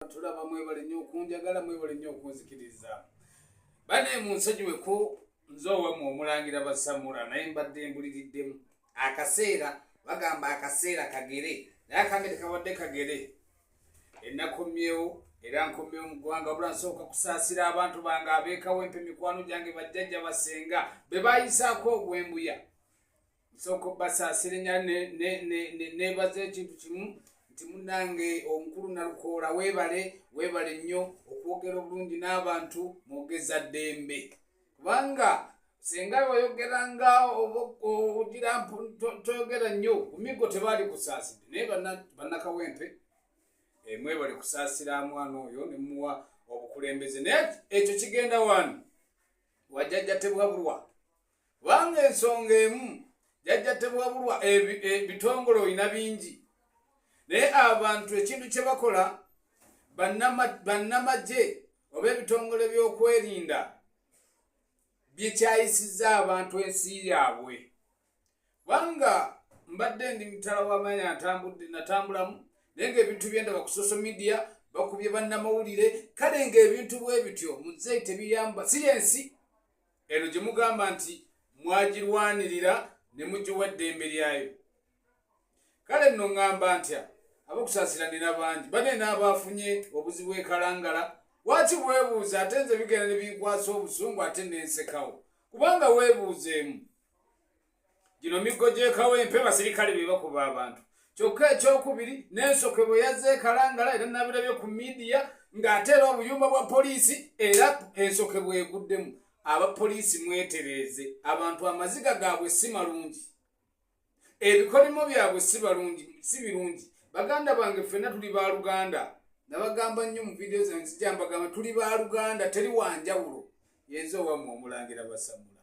tulaba mwebale nnyo okunjagala mwebale nnyo okunzikiriza bane munsonyiwe ko nzowe mu omulangira basamula naye mbadde mbuliriddemu akaseera bagamba akaseera kagere naye akambe tekawadde kagere ennakomyewo era nkomyewo mu ggwanga wabula nsooka kusaasira abantu bange abeekawempe mikwano gyange bajjajja basenga be bayisaako ogw'embuya nsooka obbasaasira enya neebaza ekintu kimu nti munnange omukulu Nalukoola weebale nnyo okwogera obulungi n'abantu mwogeza ddembe kubanga senga wayogeranga ogira toyogera nnyo kumigo tebaali kusaasidde naye bannakawempe mwebale kusaasira mwana oyo ne muwa obukulembeze naye ekyo kigenda wano wajjajja tebwabulwa kubanga ensonga emu jjajja tebwabulwa ebitongole olina bingi naye abantu ekintu kye bakola bannamagye oba ebitongole by'okwerinda byekyayisizza abantu ensi yaabwe kubanga mbadde ndi mutala w'amanya natambulamu naye ng'ebintu byendaba ku social media bakubye bannamawulire kale ng'ebintu bwe bityo muzeeyi tebiyamba si yensi eno gye mugamba nti mwagirwanirira ne mugiwa eddembe lyayo kale nno ŋŋamba ntya abakusaasiranira bangi bane n'abafunye obuzibu ekalangala waki weebuuza ate nze bigenda ne binkwasa obusungu ate nensekawo kubanga weebuuzeemu gino miggo gy'ekawempe basirikale be bakuba abantu kyokka ekyokubiri n'ensoke bwe yazze ekalangala era nabirabye ku midiya ng'ate era obuyumba bwa poliisi era ensoke bweguddemu abapoliisi mwetereeze abantu amaziga gaabwe si malungi ebikolimo byabwe si birungi baganda bange ffenna tuli baluganda nabagamba nnyo mu vidiyo zange zijambagamba tuli baluganda teri wanjawulo yenze owammwe omulangira basamula